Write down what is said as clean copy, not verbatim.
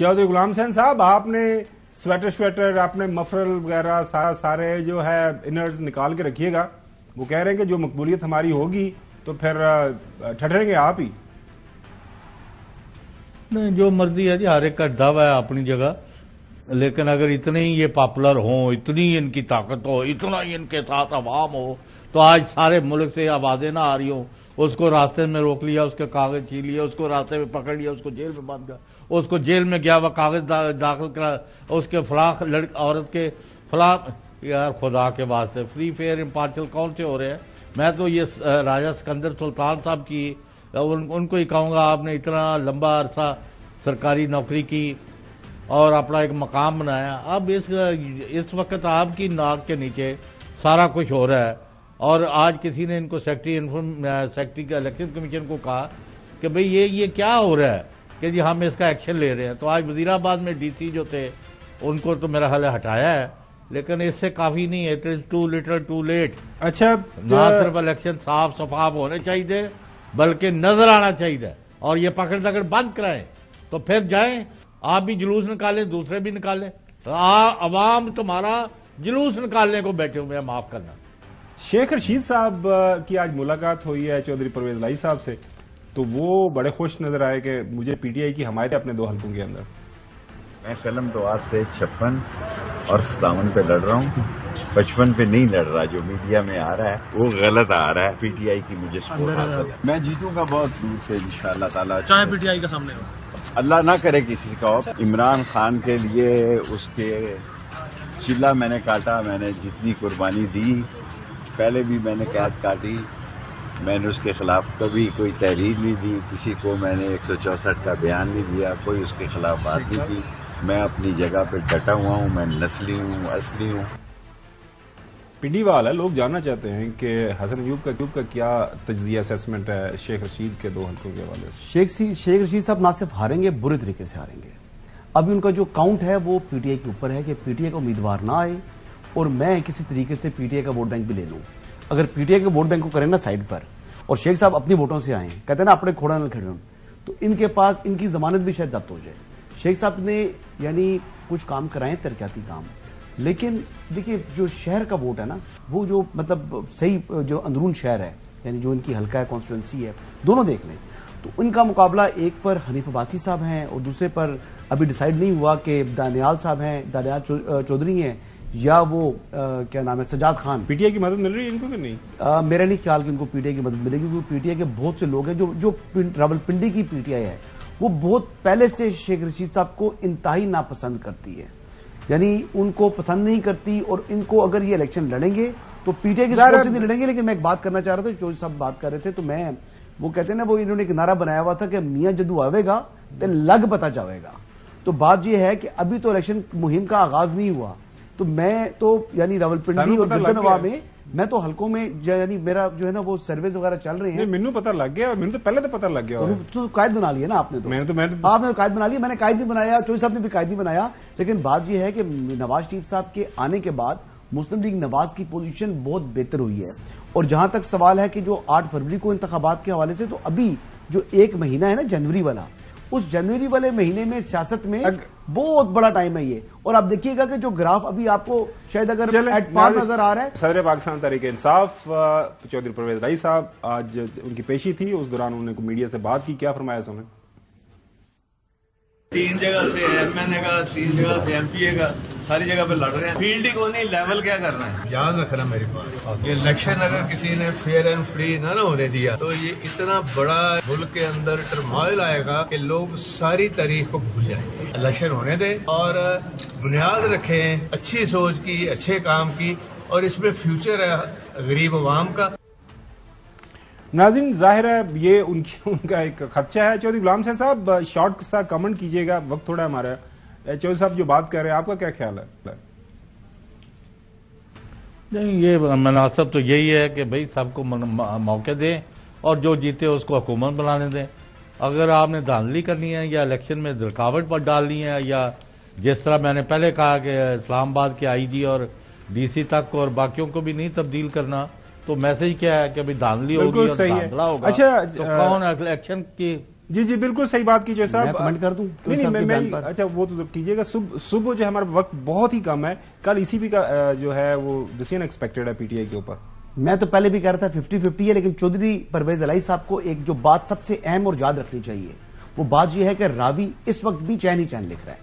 चौधरी गुलाम हुसैन साहब, आपने स्वेटर आपने मफरल वगैरह सारे जो है इनर्स निकाल के रखिएगा। वो कह रहे हैं कि जो मकबूलियत हमारी होगी तो फिर ठहरेंगे आप ही। नहीं, जो मर्जी है जी, हर एक का दावा है अपनी जगह, लेकिन अगर इतने ही ये पॉपुलर हो, इतनी इनकी ताकत हो, इतना ही इनके साथ अवाम हो, तो आज सारे मुल्क से आवाजें ना आ रही हो। उसको रास्ते में रोक लिया, उसके कागज छीन लिए, उसको रास्ते में पकड़ लिया, उसको जेल में बांध दिया, उसको जेल में गया, वह कागज दाखिल करा, उसके फलाह औरत के फलाह। यार खुदा के वास्ते, फ्री फेयर इम्पार्शल कौन से हो रहे हैं? मैं तो ये राजा सिकंदर सुल्तान साहब की उनको ही कहूंगा, आपने इतना लंबा अरसा सरकारी नौकरी की और अपना एक मकाम बनाया, अब इस वक्त आपकी नाक के नीचे सारा कुछ हो रहा है। और आज किसी ने इनको सेक्रेटरी के इलेक्शन कमीशन को कहा कि भाई ये क्या हो रहा है कि जी हम इसका एक्शन ले रहे हैं। तो आज वजीराबाद में डीसी जो थे उनको तो मेरा ख्याल हटाया है, लेकिन इससे काफी नहीं है। It is too little too late. अच्छा, ना सिर्फ इलेक्शन साफ शफाफ होने चाहिए बल्कि नजर आना चाहिए, और ये पकड़ दकड़ बंद कराएं तो फिर जाएं, आप भी जुलूस निकालें, दूसरे भी निकालें। अवाम तुम्हारा जुलूस निकालने को बैठे हुए हैं, माफ करना। शेख रशीद साहब की आज मुलाकात हुई है चौधरी परवेज लाई साहब से, तो वो बड़े खुश नजर आए कि मुझे पीटीआई की हमायत है अपने 2 हलकों के अंदर। मैं कलम तो आज से 56 और 57 पे लड़ रहा हूँ, 55 पे नहीं लड़ रहा। जो मीडिया में आ रहा है वो गलत आ रहा है। पीटीआई की मुझे सपोर्ट हासिल है, मैं जीतूंगा बहुत दूर से इंशाअल्लाह ताला, चाहे पीटीआई का सामने हो। अल्लाह ना करे किसी का हो। इमरान खान के लिए उसके चिल्ला मैंने काटा, मैंने जितनी कुर्बानी दी, पहले भी मैंने कैद काटी, मैंने उसके खिलाफ कभी कोई तहरीर नहीं दी, किसी को मैंने 164 का बयान नहीं दिया, कोई उसके खिलाफ बात नहीं की। मैं अपनी जगह पे डटा हुआ हूं, मैं नस्ली हूं, असली हूं। पिंडी वाला लोग जानना चाहते हैं कि हसन अयूब का क्या तज्जिया असेसमेंट है शेख रशीद के 2 हलकों के हवाले से। शेख रशीद साहब ना सिर्फ हारेंगे, बुरे तरीके से हारेंगे। अभी उनका जो काउंट है वो पीटीआई के ऊपर है कि पीटीआई का उम्मीदवार ना आए और मैं किसी तरीके से पीटीआई का वोट बैंक भी ले लूं। अगर पीटीआई के वोट बैंक को करें ना साइड पर, और शेख साहब अपनी वोटों से आए, कहते हैं ना अपने खोड़ा न खड़े, तो इनके पास इनकी जमानत भी शायद जब्त हो जाए। शेख साहब ने यानी कुछ काम कराए तरक्याती काम, लेकिन देखिए जो शहर का वोट है ना, वो जो मतलब सही जो अंदरून शहर है, यानी जो इनकी हल्का है, कॉन्स्टिट्यूंसी है, दोनों देख लें तो इनका मुकाबला एक पर हनीफ अब्बासी साहब हैं और दूसरे पर अभी डिसाइड नहीं हुआ कि दानियाल साहब हैं, दानियाल चौधरी हैं या वो क्या नाम है सजाद खान। पीटीआई की मदद मिल रही है इनको कि नहीं? मेरा नहीं ख्याल कि इनको पीटीआई की मदद मिलेगी, क्योंकि पीटीआई के बहुत से लोग हैं जो रावलपिंडी की पीटीआई है वो बहुत पहले से शेख रशीद साहब को इंतहाई नापसंद करती है, यानी उनको पसंद नहीं करती। और इनको अगर ये इलेक्शन लड़ेंगे तो पीटीआई की सपोर्ट से नहीं लड़ेंगे। लेकिन मैं एक बात करना चाह रहा था, चौधरी साहब बात कर रहे थे, तो मैं वो कहते हैं ना, वो इन्होंने एक नारा बनाया हुआ था कि मियां जदू आवेगा तो लग पता जाएगा। तो बात यह है कि अभी तो इलेक्शन मुहिम का आगाज नहीं हुआ, तो मैं तो यानी रावलपिंडी और गिरदनवा में मैं तो हल्कों में यानी मेरा जो है ना वो सर्वेज वगैरह चल रहे हैं। मैनू पता लग गया, मैंने तो पहले तो पता लग गया। तो कायद बना लिया ना आपने, तो आपने कायद बना लिया, मैंने कायद नहीं बनाया, चौधरी साहब ने भी कायद नहीं बनाया। लेकिन बात यह है कि नवाज शरीफ साहब के आने के बाद मुस्लिम लीग नवाज की पोजीशन बहुत बेहतर हुई है। और जहां तक सवाल है कि जो 8 फरवरी को इंतखाबात के हवाले से, तो अभी जो 1 महीना है ना जनवरी वाला, उस जनवरी वाले महीने में सियासत में बहुत बड़ा टाइम है ये। और आप देखिएगा कि जो ग्राफ अभी आपको शायद अगर एट पार नजर आ रहा है। सदर पाकिस्तान तहरीक इंसाफ चौधरी परवेज लाई साहब, आज उनकी पेशी थी, उस दौरान उन्होंने मीडिया से बात की, क्या फरमाया उन्होंने? 3 जगह से एमएनए का, 3 जगह से एमपीए का, सारी जगह पे लड़ रहे हैं। फील्ड ही को नहीं, लेवल क्या करना है। याद रखना मेरी बात, ये इलेक्शन अगर किसी ने फेयर एंड फ्री ना होने दिया तो ये इतना बड़ा मुल्क के अंदर टर्मोइल आएगा कि लोग सारी तारीख को भूल जाएंगे। इलेक्शन होने दें और बुनियाद रखें अच्छी सोच की, अच्छे काम की, और इसमें फ्यूचर है गरीब अवाम का। नाज़रीन, जाहिर है ये उनका एक खदशा है। चौधरी गुलाम हुसैन साहब, शॉर्ट सा कमेंट कीजिएगा, वक्त थोड़ा हमारा। चौधरी साहब जो बात कर रहे हैं, आपका क्या ख्याल है? नहीं, ये मुनासिब तो यही है कि भाई सबको मौके दें और जो जीते उसको हुकूमत बनाने दें। अगर आपने धांधली करनी है या इलेक्शन में रुकावट पर डालनी है, या जिस तरह मैंने पहले कहा कि इस्लामाबाद के आईजी और डीसी तक और बाकियों को भी नहीं तब्दील करना, तो मैसेज क्या है कि भाई धांधली होगी और धांधला होगा। अच्छा, तो कौन इलेक्शन की जी जी बिल्कुल सही बात कीजिए साहब। मैं कमेंट कर दूं? नहीं मैं अच्छा वो तो कीजिएगा। सुबह जो हमारा वक्त बहुत ही कम है, कल ईसीबी का जो है वो डिसीजन एक्सपेक्टेड है पीटीआई के ऊपर। मैं तो पहले भी कह रहा था 50-50 है, लेकिन चौधरी परवेज अलाई साहब को एक जो बात सबसे अहम और याद रखनी चाहिए, वो बात यह है कि रावी इस वक्त भी चैन ही चैन लिख रहा है।